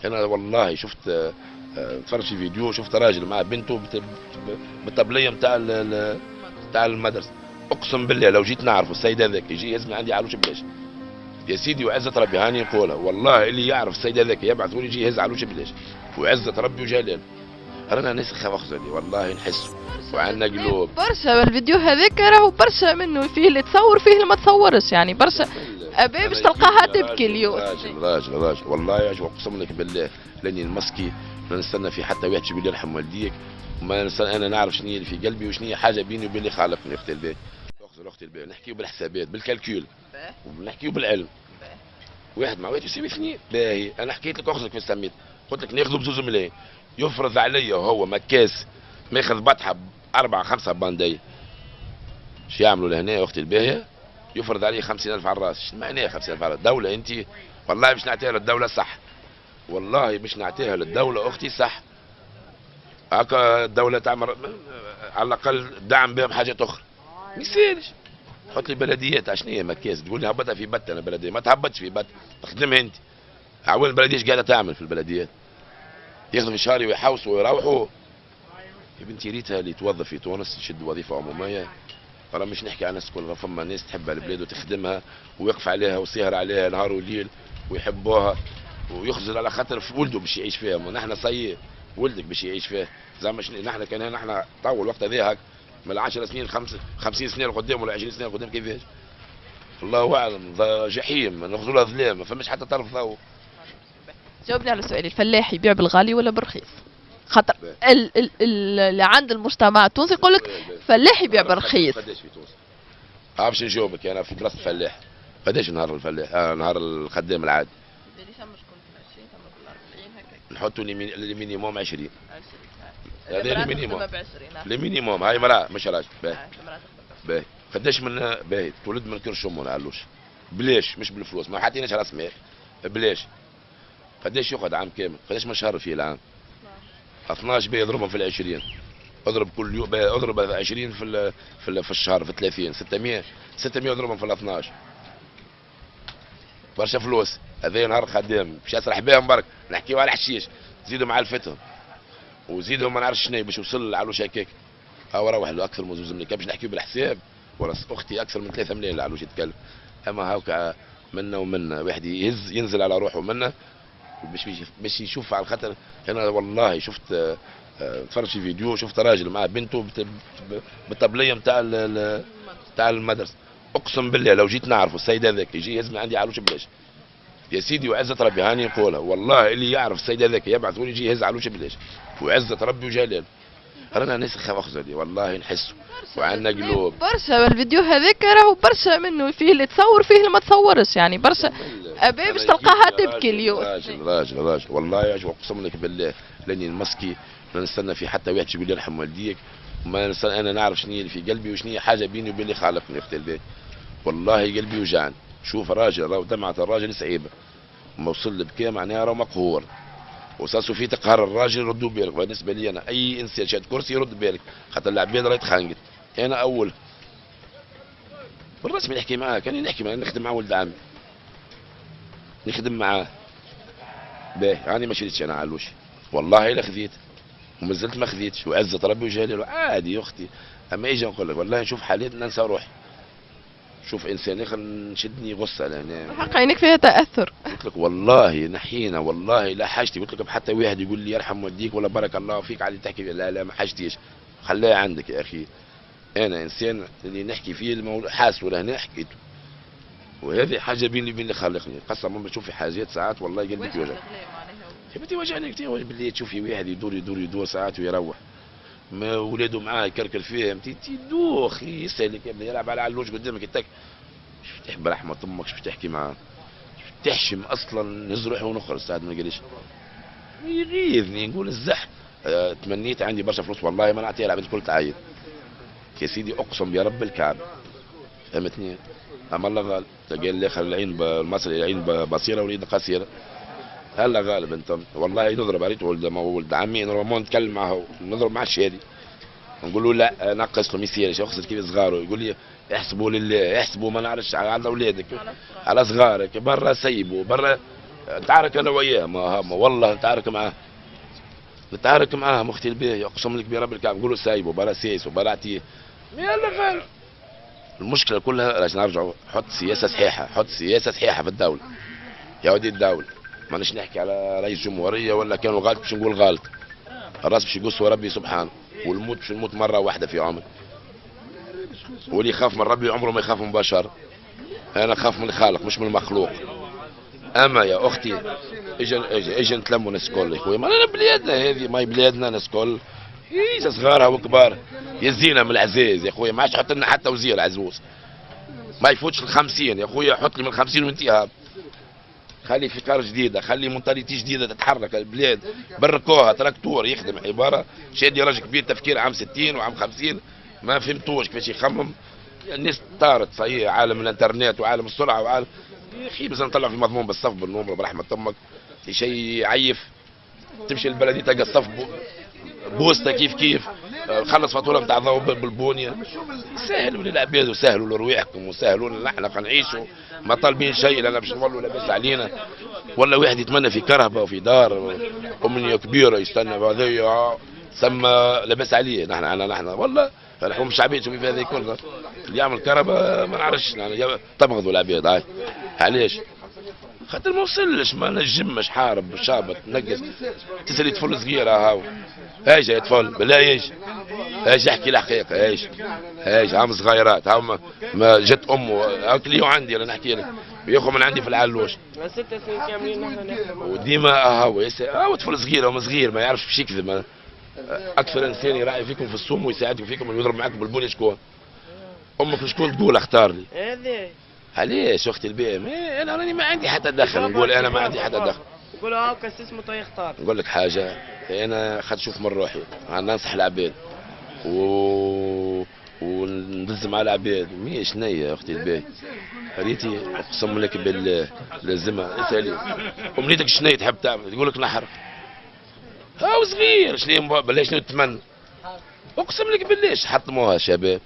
انا والله شفت اتفرج في فيديو، شفت راجل مع بنته بالطبليه بتاع المدرسه. اقسم بالله لو جيت نعرف السيد هذاك يجي يهزمني عندي علوش بلاش. يا سيدي وعزة ربي هاني نقولها والله، اللي يعرف السيد هذاك يبعثوا لي يجي يهز علوش بلاش. وعزة ربي وجلاله رانا ناس خواخزلي والله نحسوا وعندنا قلوب. برشا الفيديو هذاك راهو برشا منه، فيه اللي تصور فيه اللي ما تصورش، يعني برشا أبي باش تلقاها تبكي اليوم. راجل والله يا جو اقسم لك بالله لاني المسكي ما نستنى في حتى واحد يقول لي يرحم والديك. وما نستنى، انا نعرف شنو اللي في قلبي وشنو هي حاجه بيني وبين اللي خالقني. اختي الباهي، اختي الباهي، نحكيو بالحسابات بالكالكول ونحكيو بالعلم. واحد مع واحد يساوي اثنين. باهي انا حكيت لك اخذك في السميت، قلت لك ناخذه بزوز ملايين، يفرض عليا هو مكاس ماخذ بطحه باربعه خمسه بانديه. شو يعملوا لهنا اختي الباهيه؟ يفرض علي 50,000 على الراس. شو معناها 50,000 على الراس؟ دولة انت؟ والله مش نعطيها للدولة صح، والله مش نعطيها للدولة اختي صح. هكا الدولة تعمل على الاقل دعم بهم حاجات اخرى. ما يصيرش تحط لي بلديات عشان هي مكاس تقول لي هبطها في بت. انا بلدية ما تهبطش في بت، تخدمها انت. عوين البلدية ايش قاعدة تعمل في البلديات؟ ياخذوا في شهري ويحوسوا ويروحوا. يا بنتي ريتها اللي توظف في تونس يشد وظيفة عمومية. راه مش نحكي عن الناس الكل، فما ناس تحب البلاد وتخدمها ويقف عليها وسهر عليها نهار وليل ويحبوها ويخزل على خاطر في ولده باش يعيش فيها. ونحن صي ولدك باش يعيش فيها زعما نحن كان نحن طول الوقت هذا هك من 10 سنين 50 سنه لقدام ولا 20 سنه لقدام كيفاش؟ الله اعلم. جحيم ناخذوا ظلام ما فماش حتى طرف ضوء. جاوبني على سؤالي، الفلاح يبيع بالغالي ولا بالرخيص؟ خاطر اللي عند المجتمع التونسي يقول لك فلاح يبيع بالرخيص. قداش في تونس؟ باش نجاوبك انا في بلاصه الفلاح. قداش نهار الفلاح؟ نهار الخدام العادي. نحطوا المينيموم 20. هذا المينيموم. المينيموم هاي مرأة مش راجل. باهي باهي قداش من باهي تولد من كرش امه نعلوش بلاش مش بالفلوس، ما حاطيناش راس مال بلاش. قداش ياخذ عام كامل؟ قداش من شهر فيه العام؟ 12 باهي اضربهم في ال20. اضرب كل يوم اضرب 20 في الشهر في 30 600 اضربهم في ال 12. برشا فلوس. هذا نهار خدام باش يسرح بهم برك. نحكيو على الحشيش زيدوا مع الفتهم وزيدوا ما نعرفش شنو باش يوصل العلوش هكاك. او روح له اكثر من زوز ملايين باش نحكيو بالحساب. ولا اختي اكثر من 3 ملايين العلوش يتكلم. اما هاكا منا ومنا واحد ينزل على روحه منا باش يشوف على خاطر. انا والله شفت اتفرج في فيديو، شفت راجل مع بنته بالطبليه بتاع المدرسه. اقسم بالله لو جيت نعرفه السيد هذاك يجي يهزمني عندي علوش بلاش. يا سيدي وعزة ربي هاني نقولها والله، اللي يعرف السيد هذاك يبعثوا لي يجي يهز علوش بلاش. وعزة ربي وجلاله رانا ناس خواخزلي والله نحسوا وعندنا قلوب. برشا الفيديو هذاك راهو برشا منه، فيه اللي تصور فيه اللي ما تصورش، يعني برشا أبي باش تلقاها تبكي اليوم. راجل والله يا جو اقسم لك بالله لاني المسكي ما نستنى في حتى واحد يقول لي يرحم والديك. وما نستنى، انا نعرف شنو اللي في قلبي وشنو هي حاجه بيني وبين اللي خالقني. اختي الباهي والله قلبي وجعني. شوف راجل راهو دمعة الراجل صعيبه، ما وصل لبكى معناها راهو مقهور. وساسو في تقهر الراجل ردوا بالك. بالنسبه لي انا اي انسان شاد كرسي يرد بالك خاطر العباد راهي تخانقت. انا اول بالرسمي نحكي معاه، كان نحكي معاه نخدم مع ولد عمي نخدم معاه. باهي راني ما شريتش انا علوش والله الا خذيت وما زلت ما خذيتش وعزة ربي وجلاله عادي يا اختي. اما اجي نقول لك والله نشوف حالات ننسى روحي. شوف انسان اخر نشدني غصه لان حق عينك فيها تاثر. قلت لك والله نحينا والله لا حاجتي. قلت لك حتى واحد يقول لي يرحم والديك ولا بارك الله فيك على اللي تحكي فيه. لا ما حاجتيش، خليها عندك يا اخي. انا انسان اللي نحكي فيه الموضوع حاسه لهنا حكيته. وهذه حاجه بيني وبين اللي خلقني. قسما بشوف في حاجات ساعات والله قلبي يوجع. يا بنتي وجعني كثير باللي تشوفي واحد يدور ساعات ويروح ما ولاده معاه يكركر فيه. انت دوخ يسالك يا ابني يلعب على علوش قدامك يتك. تفتح برحمه امك باش تحكي معاه تحشم اصلا نهز روحي ونخرج ساعات ما قاليش يغيظني. نقول الزح تمنيت عندي برشا فلوس والله ما نعطيها العباد الكل تعايد. يا سيدي اقسم برب الكعبه فهمتني. اما الله غالب قال لي خلي العين المصري العين بصيره واليد قصيره. هلا غالب انت والله نضرب عليه ولد عمي نورمال نتكلم معه نضرب مع الشادي نقول له لا نقص له ما يصيرش يخسر كيف صغاره. يقول لي احسبوا لله احسبوا ما نعرفش على اولادك على صغارك برا سيبوا برا. نتعارك انا وياه، ما والله نتعارك معاه اختي الباهي، اقسم لك برب الكعبه نقولوا سايبه بلا سيس وبلا عتيه. يلا غير المشكله كلها راح نرجعوا، حط سياسه صحيحه في الدوله يا ودي الدوله. مانيش نحكي على رئيس جمهوريه ولا كانوا غلط باش نقول غلط، الراس باش يقص ربي سبحانه، والموت باش نموت مره واحده في عمر، واللي يخاف من ربي عمره ما يخاف من بشر. انا خاف من الخالق مش من المخلوق. اما يا اختي اجا نتلموا ناس كل يا خويا، ما انا بلادنا هذه، ما هي بلادنا ناس كل، هي صغارها وكبار، يزينا من العزاز يا خويا، ما عادش حط لنا حتى وزير عزوز، ما يفوتش ال50 يا خويا، حط لي من 50 وانتهى. خلي فكر جديده، خلي منطاليتي جديده تتحرك البلاد، بركوها تراكتور يخدم عباره شادي راجل كبير تفكير عام 60 وعام 50 ما فهمتوش كيفاش يخمم. الناس طارت صحيح، عالم الانترنت وعالم السرعه وعالم يا اخي، بس نطلع في المضمون بالصف بالنمره برحمه امك، شيء يعيف. تمشي للبلدي تلقى الصف بوسطه كيف خلص فاتوره نتاع الضوء بالبونيه. سهلوا للعباد وسهلوا لرواحكم وسهلوا لنا احنا نعيشوا، ما طالبين شيء لنا باش نولوا لاباس علينا. ولا واحد يتمنى في كرهبه وفي دار امنيه كبيره يستنى هذايا ثم لاباس عليه. نحن والله الحكومه الشعبيه تشوفي في هذه كلها، اللي يعمل كرهبه ما نعرفش تبغضوا العباد. هاي علاش؟ خاطر ما وصلش، ما نجمش حارب شابط نقص تسالي طفل صغير هاو، ايش يا طفل بالله ايش احكي الحقيقه ايش عام صغيرات هاو، ما جت امه اكلي وعندي انا نحكي لك ياخذ من عندي في العلوش 6 سنين كاملين نحن نخدم وديما هاو طفل صغير هو صغير ما يعرفش باش يكذب. اكثر انسان يراعي فيكم في الصوم ويساعدكم فيكم ويضرب معاكم بالبنيه شكون؟ امك شكون تقول اختار لي؟ هذه علاش اختي البيه؟ انا راني ما عندي حتى دخل، نقول انا ما عندي حتى دخل. يقولوا هاو كاس اسمه تو يختار. نقول لك حاجه، انا خد شوف من روحي، انا ننصح العباد وندز مع العباد. مي شنيا يا اختي البيه؟ ريتي اقسم لك بالله لازمها اسالي امنيتك شنيا تحب تعمل؟ تقول لك نحرق. هاو صغير شنو بلاش نتمنى، اقسم لك بالله حطموها شباب.